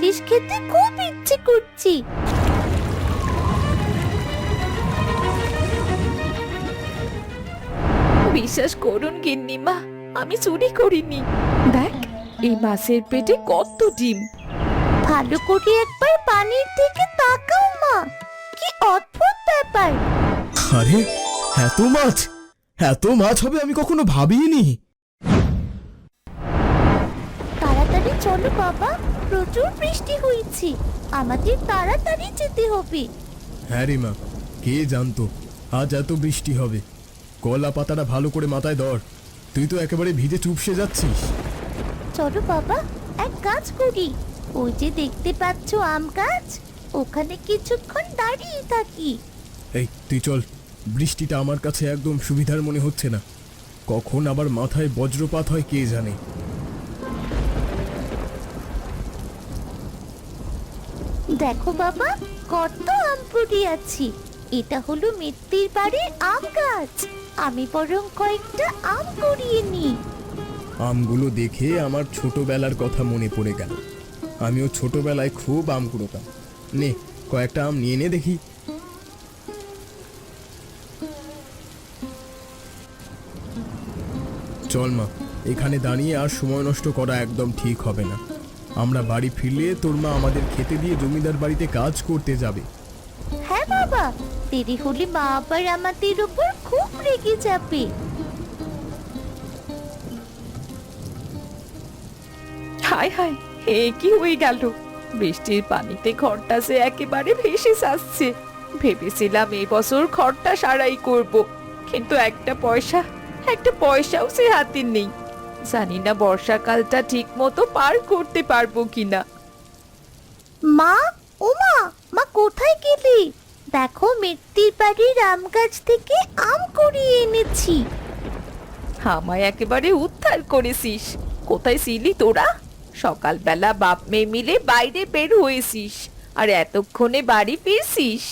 ইলিশ খেতে খুব ইচ্ছে করছে। বিশ্বাস করুন গিন্নিমা, আমি চুরি করিনি। দেখ, এই মাছের পেটে কত ডিম। ভালো করে একবার পানির দিকে তাকাও মা, কি অদ্ভুত ব্যাপার। আরে, এত মাছ! এত মাছ হবে আমি কখনো ভাবিনি। তাড়াতাড়ি চলো বাবা, প্রচুর বৃষ্টি হয়েছে, আমাদের তাড়াতাড়ি যেতে হবে। হ্যাঁ রে মা, কে জানতো আজ এত বৃষ্টি হবে। কলা পাতাটা ভালো করে মাথায় ধর, তুই তো একেবারে ভিজে চুপসে যাচ্ছিস। চলো বাবা, এক কাজ করি, ওই যে দেখতে পাচ্ছ আম গাছ, ওখানে কিছুক্ষণ দাঁড়িয়ে থাকি। এই তুই চল, বৃষ্টিটা আমার কাছে একদম সুবিধার মনে হচ্ছে না। কখন আবার মাথায় বজ্রপাত হয় কে জানে। দেখো বাবা, কত আম পড়ে আছে, এটা হলো মিত্তির বাড়ির আম গাছ। আমি বরং কয়েকটা আম কুড়িয়ে নিই। আমগুলো দেখে আমার ছোটবেলার কথা মনে পড়ে গেল। আমিও ছোটবেলায় খুব আম কুড়োতাম। নে, কয়েকটা আম নিয়ে নে দেখি। চল মা, এখানে দাঁড়িয়ে আর সময় নষ্ট করা একদম ঠিক হবে না। আমরা বাড়ি ফিরলে তোর মা আমাদের খেতে দিয়ে জমিদার বাড়িতে কাজ করতে যাবে। হ্যাঁ বাবা, দেরি হলে মা আবার আমাদের উপর খুব রেগে যাবে। হায় হায়, এ কি হয়ে গেল? বৃষ্টির পানিতে ঘরটা সে একেবারে ভেসে যাচ্ছে। ভেবেছিলাম এই বছর ঘরটা সারাই করব, কিন্তু একটা পয়সাও সে হাতে নেই। জানি না বর্ষাকালটা ঠিক মতো পার করতে পারবো কিনা। মা, ও মা, মা কোথায় গেলি? দেখো, মিত্তির বাড়ির আম গাছ থেকে আম কুড়িয়ে এনেছি। আমায় একেবারে উদ্ধার করেছিস। কোথায় ছিলি তোরা? সকালবেলা বাপ মেয়ে মিলে বাইরে বের হয়েছিস, আর এতক্ষণে বাড়ি ফিরছিস?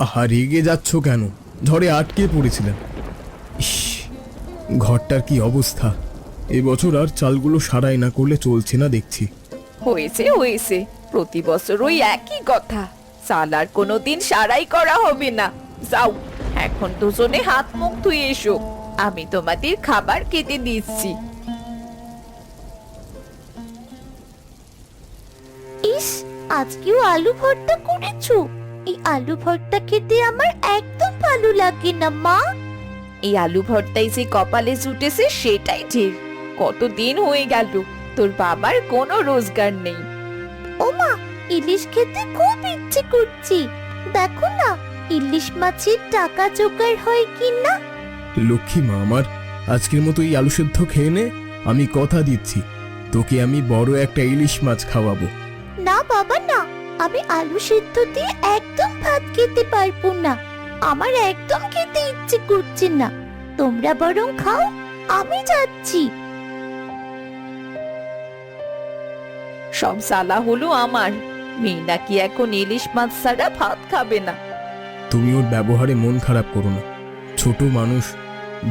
আহা, রেগে যাচ্ছ কেন? ঝড়ে আটকে পড়েছিলাম। ইস, ঘরটার কি অবস্থা! এবছর আর চালগুলো সারাই না করলে চলছে না দেখছি। হয়েছে, প্রতি বছর ওই একই কথা। চাল আর কোনোদিন সারাই করা হবে না। যাও, এখন দুজনে হাত মুখ ধুয়ে এসো, আমি তোমাদের খাবার খেতে দিচ্ছি। ইস, আজকেও আলু ভর্তা করেছো? এই আলু ভর্তা খেতে আমার একদম ভালো লাগে না মা। এই আলু ভর্তাই যে কপালে জুটেছে সেটাই ঠিক। কতদিন হয়ে গেল তোর বাবার কোনো রোজগার নেই। ও মা, ইলিশ খেতে খুব ইচ্ছে করছে। দেখো না, ইলিশ মাছের টাকা জোগাড় হয় কিনা। লক্ষ্মী মা আমার, আজকের মতো এই আলু সেদ্ধ খেয়ে নে। আমি কথা দিচ্ছি, তোকে আমি বড় একটা ইলিশ মাছ খাওয়াবো। না বাবা না, আমি আলু সিদ্ধ দিয়ে একদম ভাত খেতে পারবো না। আমার একদম খেতে ইচ্ছে করছে না। তোমরা বরং খাও, আমি যাচ্ছি। সব জ্বালা হলো আমার। মেয়ে নাকি এখন ইলিশ মাছ ছাড়া ভাত খাবে না। তুমি ওর ব্যবহারে মন খারাপ করো না, ছোট মানুষ,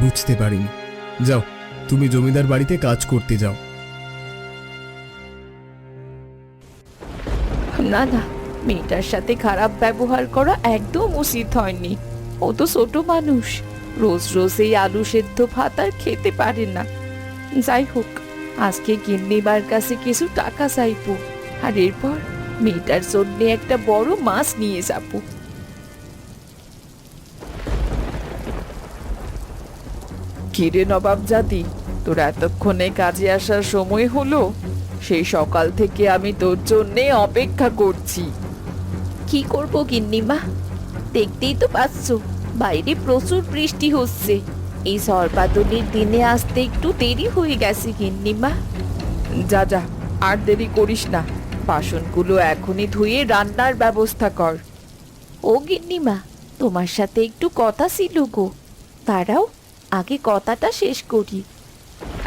বুঝতে পারিনি। যাও, তুমি জমিদার বাড়িতে কাজ করতে যাও। না না, মেয়েটার সাথে খারাপ ব্যবহার করা একদম উচিত হয়নি। ও তো ছোট মানুষ, রোজ রোজ এই আলু সেদ্ধ ভাত আর খেতে পারে না। যাই হোক, আজকে গিন্নিবার কাছে কিছু টাকা চাইবো, আর এরপর মেয়েটার জন্য একটা বড় মাছ নিয়ে যাবো। কিরে নবাব জাতি, তোর এতক্ষণে কাজে আসার সময় হলো? সেই সকাল থেকে আমি তোর জন্যে অপেক্ষা করছি। কি করব গিন্নিমা, দেখতেই তো পাচ্ছ বাইরে প্রচুর বৃষ্টি হচ্ছে। এই ঝড় বাদলের দিনে আসতে একটু দেরি হয়ে গেছে গিন্নিমা। যা যা, আর দেরি করিস না, বাসনগুলো এখনই ধুয়ে রান্নার ব্যবস্থা কর। ও গিন্নিমা, তোমার সাথে একটু কথা ছিল গো। দাঁড়াও, আগে কথাটা শেষ করি।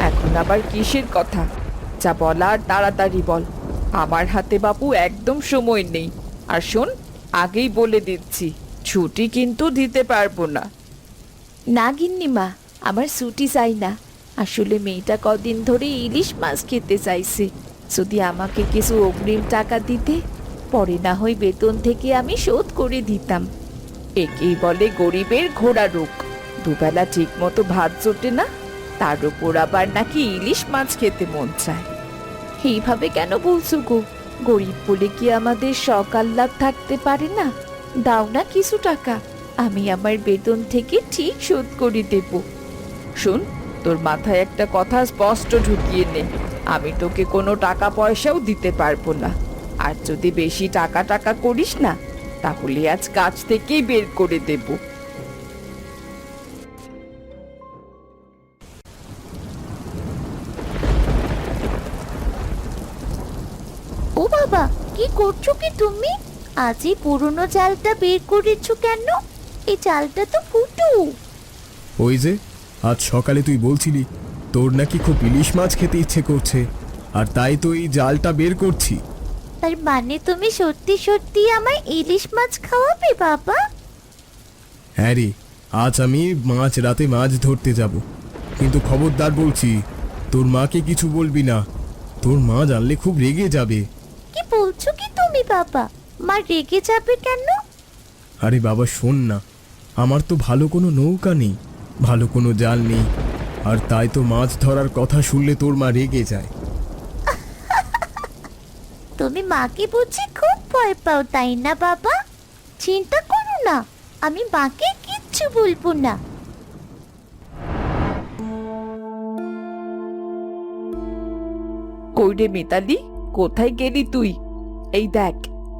এখন আবার কিসের কথা? যা বলার তাড়াতাড়ি বল, আমার হাতে বাপু একদম সময় নেই। আর শোন, আগেই বলে দিচ্ছি, ছুটি কিন্তু দিতে পারবো না। না গিন্নিমা, আমার ছুটি চাই না। আসলে মেয়েটা কদিন ধরে ইলিশ মাছ খেতে চাইছে, যদি আমাকে কিছু অগ্রিম টাকা দিতে, পরে না হয় বেতন থেকে আমি শোধ করে দিতাম। একেই বলে গরিবের ঘোড়া রোগ। দুবেলা ঠিক মতো ভাত জোটে না, তার উপর আবার নাকি ইলিশ মাছ খেতে মন চায়। এইভাবে কেন বলছো গো? গরিব বলে কি আমাদের শখ আহ্লাদ থাকতে পারে না? দাও না কিছু টাকা, আমি আমার বেতন থেকে ঠিক শোধ করে দেব। শোন, তোর মাথায় একটা কথা স্পষ্ট ঢুকিয়ে নে, আমি তোকে কোনো টাকা পয়সাও দিতে পারবো না। আর যদি বেশি টাকা টাকা করিস না, তাহলে আজ কাজ থেকেই বের করে দেব। ও বাবা, কি করছো কি তুমি? আজ এই পুরনো জালটা বের করেছো কেন? এই জালটা তো ফুটো। ওই যে আজ সকালে তুই বলছিলি তোর নাকি খুব ইলিশ মাছ খেতে ইচ্ছে করছে, আর তাই তো এই জালটা বের করছি। তার মানে তুমি সত্যি সত্যি আমায় ইলিশ মাছ খাওয়াবে বাবা? হ্যাঁ রে, আজ আমি রাতে মাছ ধরতে যাব, কিন্তু খবরদার বলছি, তোর মাকে কিছু বলবি না। তোর মা জানলে খুব রেগে যাবে। কি বলছো কি তুমি বাবা? মা রেগে যাবে কেন? আরে বাবা শোন না, আমার তো ভালো কোনো নৌকা নেই, ভালো কোনো জাল নেই, আর তাই তো মাছ ধরার কথা শুনলে তোর মা রেগে যায়। তুমি মাকে বুঝি খুব ভয় পাও, তাই না বাবা? চিন্তা করো না, আমি মাকে কিচ্ছু বলবো না। কই রে মিতালি, কোথায় গেলি তুই? এই দেখ,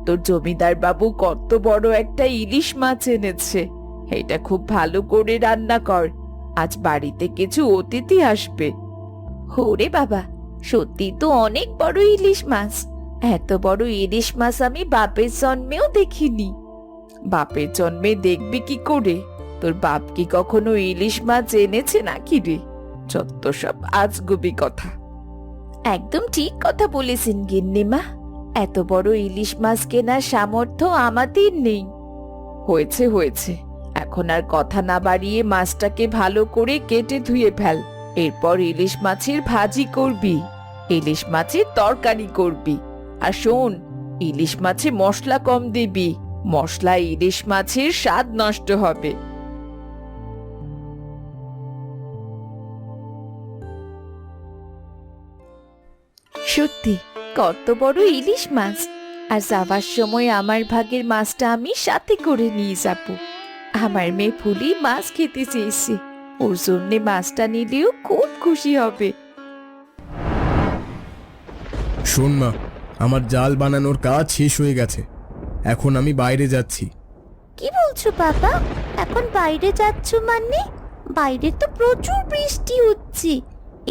তোর জমিদার বাবু কত বড় একটা ইলিশ মাছ এনেছে। এটা খুব ভালো করে রান্না কর, আজ বাড়িতে কিছু অতিথি আসবে। ওরে বাবা, সত্যি তো অনেক বড় ইলিশ মাছ। এত বড় ইলিশ মাছ আমি বাপের জন্মেও দেখিনি। বাপের জন্মে দেখবি কি করে? তোর বাপ কি কখনো ইলিশ মাছ এনেছে নাকি রে? যত সব আজগুবি কথা। একদম ঠিক কথা বলেছেন গিন্নিমা, এত বড় ইলিশ মাছ কেনার সামর্থ্য আমাদের নেই। হয়েছে হয়েছে, এখন আর কথা না বাড়িয়ে মাছটাকে ভালো করে কেটে ধুয়ে ফেল। এরপর ইলিশ মাছের ভাজি করবি, ইলিশ মাছের তরকারি করবি। আর শোন, ইলিশ মাছে মশলা কম দিবি, মশলা ইলিশ মাছের স্বাদ নষ্ট হবে। সত্যি কত বড় ইলিশ মাছ! আর যাওয়ার সময় আমার ভাগের মাছটা আমি সাথে করে নিয়ে যাব। আমার মেয়ে ফুলি মাছ খেতে চেয়েছে, ওর জন্যে মাছটা নিলেও খুব খুশি হবে। শোন মা, আমার জাল বানানোর কাজ শেষ হয়ে গেছে, এখন আমি বাইরে যাচ্ছি। কি বলছো বাবা? এখন বাইরে যাচ্ছ মানে? বাইরে তো প্রচুর বৃষ্টি হচ্ছে।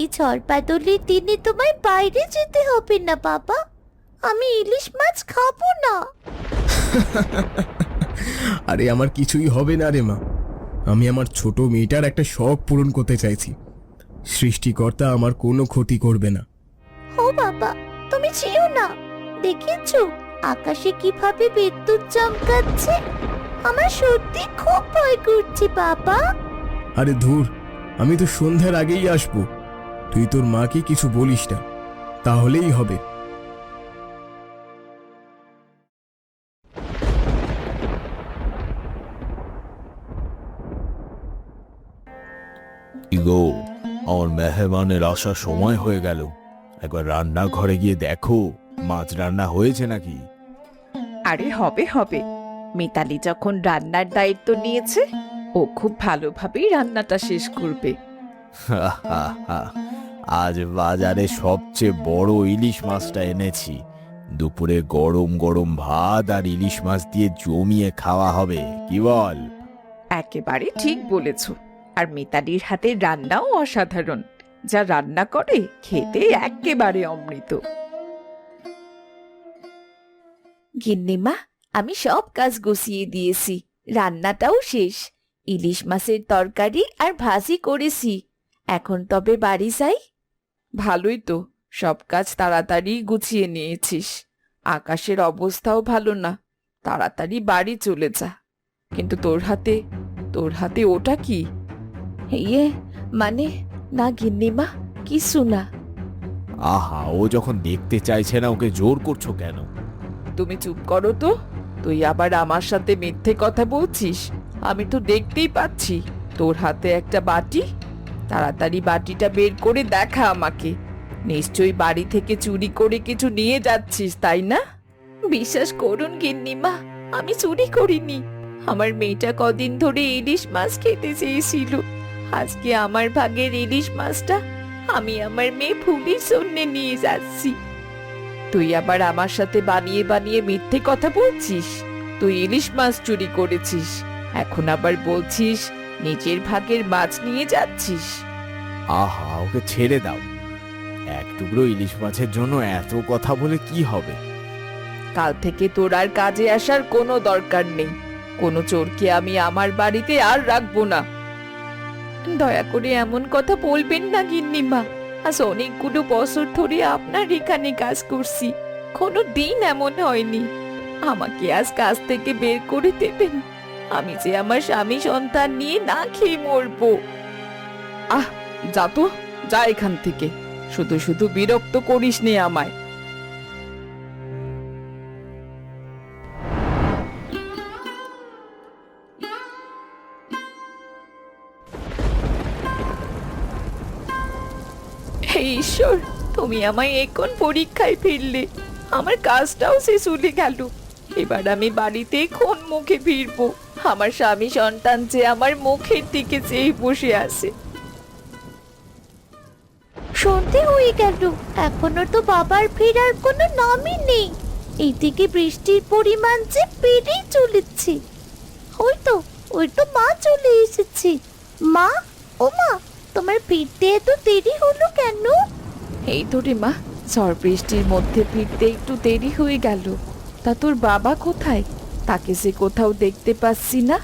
এই ঝড় বাদলের দিনে তোমায় বাইরে যেতে হবে না বাবা। আমি ইলিশ মাছ খাবো না। আরে আমার কিছুই হবে না রে মা, আমি আমার ছোট মেয়েটার একটা শখ পূরণ করতে চাইছি। সৃষ্টিকর্তা আমার কোনো ক্ষতি করবে না। ও বাবা, তুমি যেও না। দেখেছো আকাশে কিভাবে বিদ্যুৎ চমকাচ্ছে? আমার সত্যি খুব ভয় করছে বাবা। আরে ধুর, আমি তো সন্ধ্যার আগেই আসবো, তুই তোর মাকে কিছু বলিস না, তাহলেই হবে। ইগো, আমার মেহমানের আসার সময় হয়ে গেল, একবার রান্নাঘরে গিয়ে দেখো মাছ রান্না হয়েছে নাকি। আরে হবে হবে, মিতালি যখন রান্নার দায়িত্ব নিয়েছে, ও খুব ভালোভাবেই রান্নাটা শেষ করবে। আজ বাজারে সবচেয়ে বড় ইলিশ মাছটা এনেছি, দুপুরে গরম গরম ভাত আর ইলিশ মাছ দিয়ে জমিয়ে খাওয়া হবে, কি বল? একেবারে ঠিক বলেছ। আর মিতালির হাতের রান্নাও অসাধারণ, যা রান্না করে খেতে একেবারে অমৃত। গিন্নিমা, আমি সব কাজ গুছিয়ে দিয়েছি, রান্নাটাও শেষ। ইলিশ মাছের তরকারি আর ভাজি করেছি, এখন তবে বাড়ি যাই। ভালোই তো, সব কাজ তাড়াতাড়ি গুছিয়ে নিয়েছিস। আকাশের অবস্থাও ভালো না, তাড়াতাড়ি বাড়ি চলে যা। কিন্তু তোর হাতে ওটা কি? ইয়ে মানে, না গিন্নিমা, কিছু না। আহা, ও যখন দেখতে চাইছে না ওকে জোর করছো কেন? তুমি চুপ করো তো। তুই আবার আমার সাথে মিথ্যে কথা বলছিস। আমি তো দেখতেই পাচ্ছি তোর হাতে একটা বাটি। তাড়াতাড়ি বাটিটা বের করে দেখা আমাকে। নিশ্চয়ই বাড়ি থেকে চুরি করে কিছু নিয়ে যাচ্ছিস, তাই না? বিশ্বাস করুন গিন্নিমা, আমি চুরি করিনি। আমার মেয়েটা কদিন ধরে ইলিশ মাছ খেতে চেয়েছিল। আজকে আমার ভাগের ইলিশ মাছটা আমি আমার মেয়ে ফুলির জন্য নিয়ে যাচ্ছি। তুই আবার আমার সাথে বানিয়ে বানিয়ে মিথ্যে কথা বলছিস। তুই ইলিশ মাছ চুরি করেছিস, এখন আবার বলছিস নিজের ভাগের মাছ নিয়ে যাচ্ছিস। আহা, ওকে ছেড়ে দাও। এক টুকরো ইলিশ মাছের জন্য এত কথা বলে কি হবে? কাল থেকে তোর আর কাজে আসার কোনো দরকার নেই। কোনো চোরকে আমি আমার বাড়িতে আর রাখবো না। দয়া করে এমন কথা বলবেন না গিন্নিমা। আজ অনেকগুলো বছর ধরে আপনার এখানে কাজ করছি, কোনো দিন এমন হয়নি। আমাকে আজ কাজ থেকে বের করে দেবেন? আমি যে আমার স্বামী সন্তান নিয়ে না খেয়ে মরবো। আহ, যা তো, যা এখান থেকে। শুধু শুধু বিরক্ত করিস নে আমায়। হে ঈশ্বর, তুমি আমায় এখন পরীক্ষায় ফেললে। আমার কাজটাও শেষ হয়ে গেল। এবার আমি বাড়িতে কোন মুখে ফিরবো? আমার স্বামী সন্তান যে আমার মুখের দিকে চেয়ে বসে আছে। সন্ধে হয়ে গেল, এখনো তো বাবার ফেরার কোনো নামই নেই। এইদিকে বৃষ্টির পরিমাণ যে বেড়েই চলেছে। ওই তো মা চলে এসেছে। মা, ও মা, তোমার ফিরতে এত দেরি হলো কেন? এই তো রে মা, ঝড় বৃষ্টির মধ্যে ফিরতে একটু দেরি হয়ে গেল। তা তোর বাবা কোথায়? তাকে যে কোথাও দেখতে পাচ্ছি না।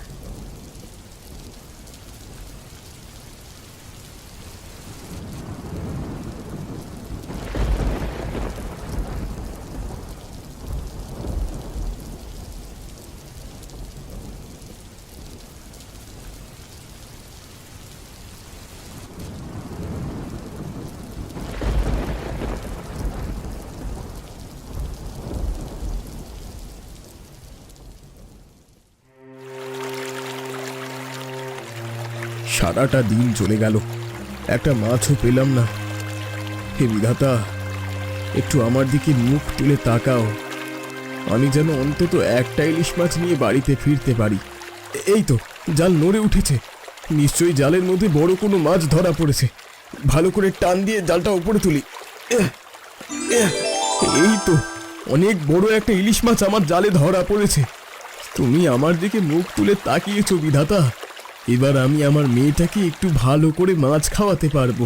সারাটা দিন চলে গেল, একটা মাছও পেলাম না। হে বিধাতা, একটু আমার দিকে মুখ তুলে তাকাও। আমি যেন অন্তত একটা ইলিশ মাছ নিয়ে বাড়িতে ফিরতে পারি। এই তো জাল নড়ে উঠেছে, নিশ্চয়ই জালের মধ্যে বড় কোনো মাছ ধরা পড়েছে। ভালো করে টান দিয়ে জালটা উপরে তুলি। এই তো অনেক বড় একটা ইলিশ মাছ আমার জালে ধরা পড়েছে। তুমি আমার দিকে মুখ তুলে তাকিয়েছো বিধাতা। এবার আমি আমার মেয়েটাকে একটু ভালো করে মাছ খাওয়াতে পারবো।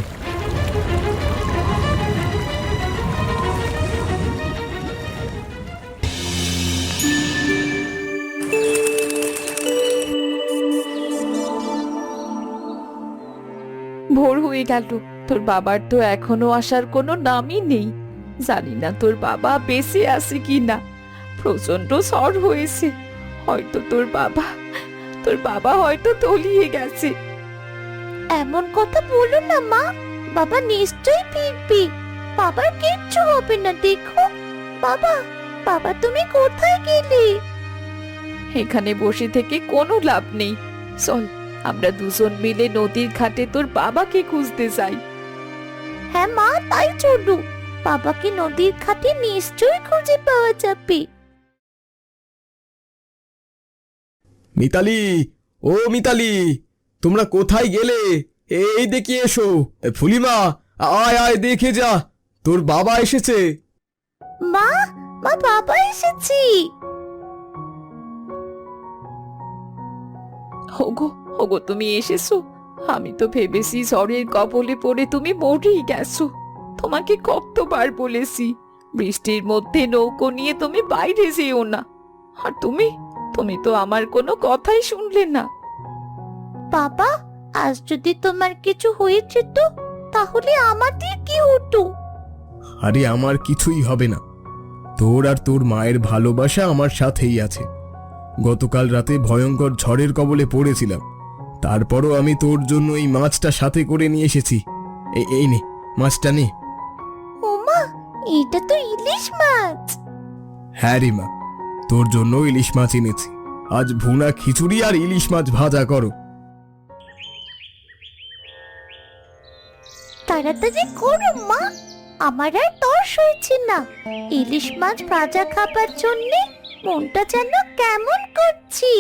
ভোর হয়ে গেল, তোর বাবার তো এখনো আসার কোনো নামই নেই। জানি না তোর বাবা বেঁচে আছে কি না। প্রচন্ড ঝড় হয়েছে, হয়তো তোর বাবা হয়তো তলিয়ে গেছে। এমন কথা বলো না মা, বাবা নিশ্চয়ই ফিরবে। বাবার কিচ্ছু হবে না, দেখো। বাবা, বাবা তুমি কোথায় গেলে? এখানে বসে থেকে কোনো লাভ নেই। চল, আমরা দুজন মিলে নদীর ঘাটে তোর বাবাকে খুঁজতে যাই। হ্যাঁ মা, তাই চলো। বাবাকে নদীর ঘাটে নিশ্চয়ই খুঁজে পাওয়া যাবে। মিতালি, ও মিতালি, তোমরা কোথায় গেলে? এই দেখি এসো। ফুলিমা, আয় আয় দেখে যা, তোর বাবা এসেছে। মা, মা, বাবা এসেছি। ওগো, ওগো, তুমি এসেছো? আমি তো ভেবেছি ঝড়ের কবলে পড়ে তুমি মরেই গেছো। তোমাকে কতবার বলেছি বৃষ্টির মধ্যে নৌকো নিয়ে তুমি বাইরে যেও না। আর তুমি তো আমার কোনো কথাই শুনলে না। বাবা, আজ যদি তোমার কিছু হয়েছে তো তাহলে আমাদের কি হতো? আরে আমার কিছুই হবে না। তোর আর তোর মায়ের ভালোবাসা আমার সাথেই আছে। গতকাল রাতে ভয়ঙ্কর ঝড়ের কবলে পড়েছিলাম, তারপরও আমি তোর জন্য এই মাছটা সাথে করে নিয়ে এসেছি। এই নে মাছটা নে। ওমা, এটা তো ইলিশ মাছ। হ্যাঁ রে মা, তোর জন্য ইলিশ মাছ এনেছি। আজ ভুনা খিচুড়ি আর ইলিশ মাছ ভাজা করো। তাড়াতাড়ি করো মা, আমার আর তর সইছে না। ইলিশ মাছ ভাজা খাবার জন্যে মনটা যেন কেমন করছি।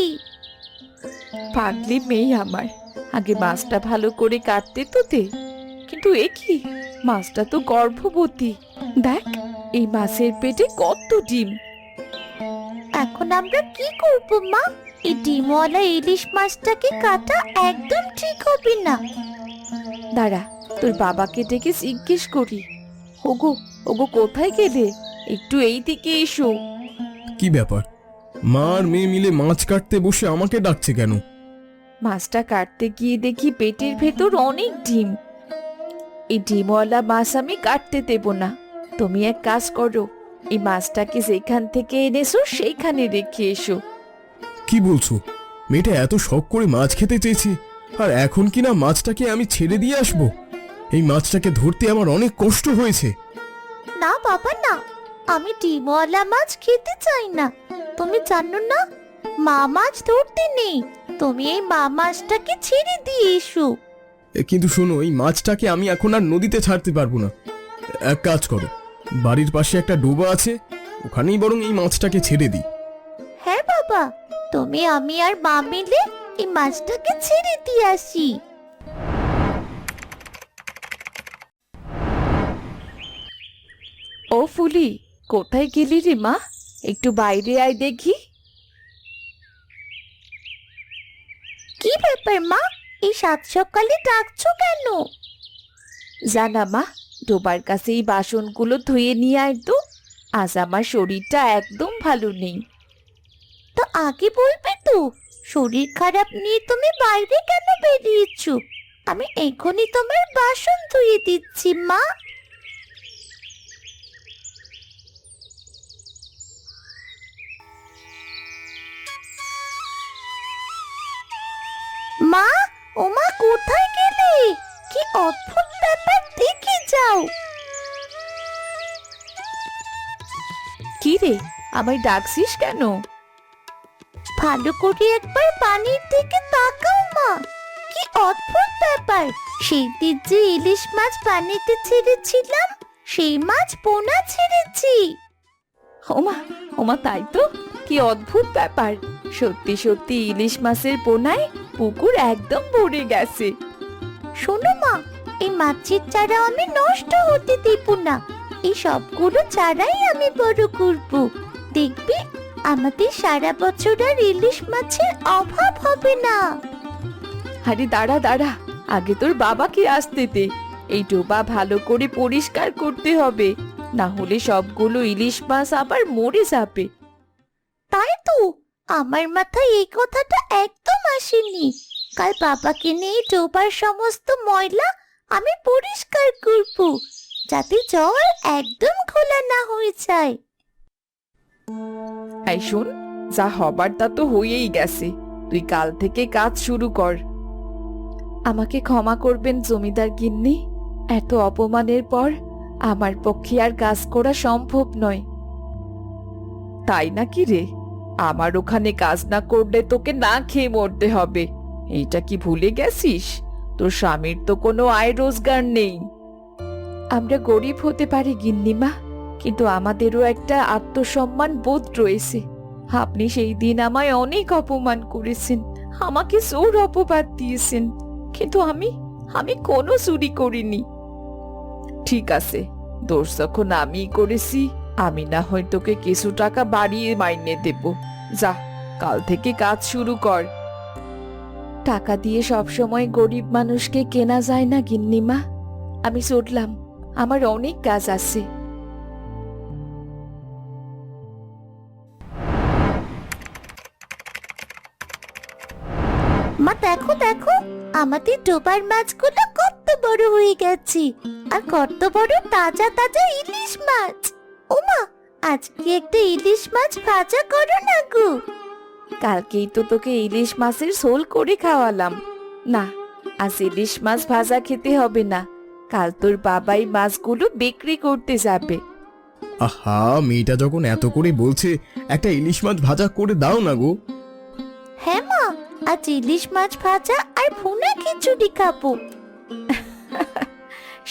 পাগলি মেয়ে আমার, আগে মাছটা ভালো করে কাটতে তো দে। কিন্তু এ কি, মাছটা তো গর্ভবতী। দেখ, এই মাছের পেটে কত ডিম। এখন আমরা কি করব মা? এই ডিমওয়ালা ইলিশ মাছটাকে কাটা একদম ঠিক হবে না। দাঁড়া, তোর বাবাকে ডেকে জিজ্ঞেস করি। ওগো, ওগো, কোথায় গেলে? একটু এই দিকে এসো। কি ব্যাপার, মা আর মেয়ে মিলে মাছ কাটতে বসে আমাকে ডাকছে কেন? মাছটা কাটতে গিয়ে দেখি পেটের ভেতর অনেক ডিম। এই ডিমওয়ালা মাছ আমি কাটতে দেব না। তুমি এক কাজ করো, এই মাছটাকে যেখান থেকে এনেছো সেইখানে রেখে এসো। কি বলছো? মেয়েটা এত শখ করে মাছ খেতে চেয়েছে, আর এখন কিনা মাছটাকে আমি ছেড়ে দিয়ে আসবো? এই মাছটাকে ধরতে আমার অনেক কষ্ট হয়েছে। না বাবা না, আমি ডিমওয়ালা মাছ খেতে চাই না। তুমি জানো না, মা মাছ ধরতে নেই। তুমি এই মা মাছটাকে ছেড়ে দিয়ে এসো। কিন্তু শোনো, এই মাছটাকে আমি এখন আর নদীতে ছাড়তে পারবো না। এক কাজ করো, বাড়ির পাশে একটা ডোবা আছে, ওখানেই বরং এই মাছটাকে ছেড়ে দিই। হ্যাঁ বাবা, তুমি আমি আর মা মিলে এই মাছটাকে ছেড়ে দিয়ে আসি। ও ফুলি, কোথায় গেলি রে মা? একটু বাইরে আয় দেখি। কি ব্যাপার মা, এই সাত সকালে ডাকছো কেন? জানা মা, ডোবার কাছে এই বাসনগুলো ধুয়ে নিয়ে আয় তো। আজ আমার শরীরটা একদম ভালো নেই। তো আগে বলবে তো, শরীর খারাপ নিয়ে তুমি বাইরে কেন বেরিয়েছো? আমি এখনই তোমার বাসন ধুয়ে দিচ্ছি মা। মা, ও মা, কোথায় গেলে? কি অদ্ভুত ব্যাপার, দেখে যাও। কি রে, আমায় ডাকছিস কেন? ভালো করে একবার পানির দিকে তাকাও মা। কি অদ্ভুত ব্যাপার, সেই দিন যে ইলিশ মাছ পানিতে ছেড়েছিলাম, সেই মাছ পোনা ছেড়েছি। ওমা, ওমা, তাই তো। কি অদ্ভুত ব্যাপার, সত্যি সত্যি ইলিশ মাছের পোনায় পুকুর একদম ভরে গেছে। শোনো মা, এই মাছের চারা আমি নষ্ট হতে দেব না। এই সবগুলো চারাই আমি বড় করব। দেখবি, আমাদের সারা বছর আর ইলিশ মাছের অভাব হবে না। আরে দাঁড়া দাঁড়া, আগে তোর বাবাকে আসতে দে। এই ডোবা ভালো করে পরিষ্কার করতে হবে, না হলে সবগুলো ইলিশ মাছ আবার মরে যাবে। তাই তো, আমার মাথায় এই কথাটা একদম আসেনি। কাল বাবাকে নিয়ে ডোবার সমস্ত ময়লা আমি পরিষ্কার করব, যাতে জল একদম খোলা না হয়ে যায়। এই শোন, যা হবার তা তো হয়েই গেছে। তুই কাল থেকে কাজ শুরু কর। আমাকে ক্ষমা করবেন জমিদার গিন্নি, এত অপমানের পর আমার পক্ষে আর কাজ করা সম্ভব নয়। তাই নাকি রে? আমার ওখানে কাজ না করলে তোকে না খেয়ে মরতে হবে, এইটা কি ভুলে গেছিস? তোর স্বামীর তো কোনো আয় রোজগার নেই। আমরা গরিব হতে পারি গিন্নিমা, কিন্তু আমাদেরও একটা আত্মসম্মান বোধ রয়েছে। আপনি সেই দিন আমায় অনেক অপমান করেছেন, আমাকে জোর অপবাদ দিয়েছেন, কিন্তু আমি কোনো চুরি করিনি। ঠিক আছে, দোষ যখন আমিই করেছি, আমি না হয় তোকে কিছু টাকা বাড়িয়ে মাইনে দেব। যা, কাল থেকে কাজ শুরু কর। টাকা দিয়ে সব সময় গরিব মানুষকে কেনা যায় না গিন্নিমা। আমি চললাম, আমার অনেক কাজ আছে। মা দেখো দেখো, আমাদের ডোবার মাছগুলো কত বড় হয়ে গেছে, আর কত বড় তাজা তাজা ইলিশ মাছ। ও মা, আজকে একটা ইলিশ মাছ ভাজা করো না গো। কালকেই তো তোকে ইলিশ মাছের ঝোল করে খাওয়ালাম। না, আজ ইলিশ মাছ ভাজা খেতে হবে না। কাল তোর বাবাই মাছগুলো বিক্রি করতে যাবে। আহা, মেয়েটা যখন এত করে বলছে একটা ইলিশ মাছ ভাজা করে দাও না গো। হ্যাঁ মা, আজ ইলিশ মাছ ভাজা আর ভুনা খিচুড়ি খাবো।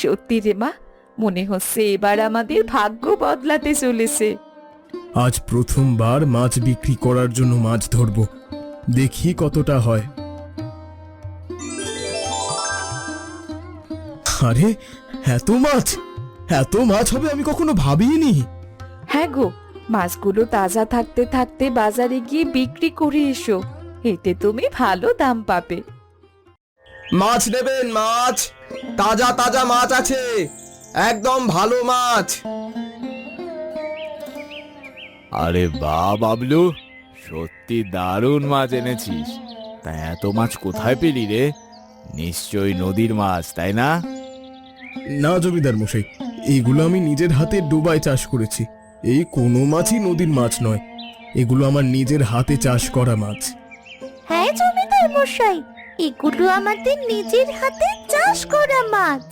সত্যি রে মা, মনে হচ্ছে এবার আমাদের ভাগ্য বদলাতে চলেছে। আজ প্রথমবার মাছ বিক্রি করার জন্য মাছ ধরবো, দেখি কতটা হয়। আরে, এত মাছ! এত মাছ হবে আমি কখনো ভাবিনি। হ্যাঁ গো, মাছগুলো তাজা থাকতে থাকতে বাজারে গিয়ে বিক্রি করে এসো, এতে তুমি ভালো দাম পাবে। মাছ নেবেন? মাছ, তাজা তাজা মাছ আছে, একদম ভালো মাছ। আরে বাহ বাবলু, সত্যি দারুণ মাছ এনেছিস। তা এত মাছ কোথায় পেলি রে? নিশ্চয়ই নদীর মাছ, তাই না? না জমিদার মশাই, এগুলো আমি নিজের হাতে ডুবায় চাষ করেছি। এই কোনো মাছই নদীর মাছ নয়, এগুলো আমার নিজের হাতে চাষ করা মাছ। হ্যাঁ জমিদার মশাই, এগুলো আমাদের নিজের হাতে চাষ করা মাছ।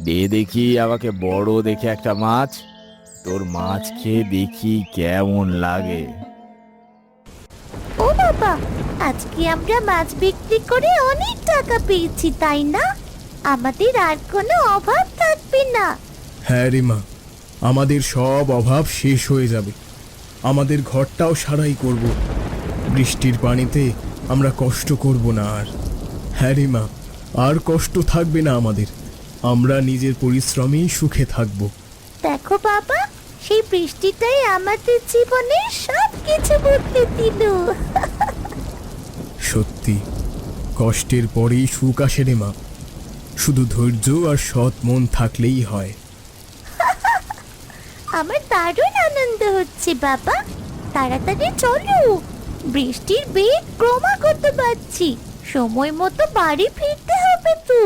দে দেখি আমাকে বড় দেখে একটা মাছ। তোর মাছ খেয়ে দেখি কেমন লাগে। ও বাবা, আজকে আমরা মাছ বিক্রি করে অনেক টাকা পেয়েছি, তাই না? আমাদের আর কোনো অভাব থাকবে না। হ্যাঁ রে মা, আমাদের সব অভাব শেষ হয়ে যাবে। আমাদের ঘরটাও সারাই করব। বৃষ্টির পানিতে আমরা কষ্ট করব না আর। হ্যাঁ রে মা, আর কষ্ট থাকবে না আমাদের। আমরা নিজের পরিশ্রমেই সুখে থাকব। দেখো বাবা, সেই বৃষ্টিটাই আমাদের জীবনে সব কিছু বদলে দিল। সত্যি, কষ্টের পরেই সুখ আসে রে মা। শুধু ধৈর্য আর সৎ মন থাকলেই হয়। আমার দারুণ আনন্দ হচ্ছে বাবা। তাড়াতাড়ি চলো, বৃষ্টির বেগ ক্রমাগত বাড়ছে, সময় মতো বাড়ি ফিরতে হবে তো।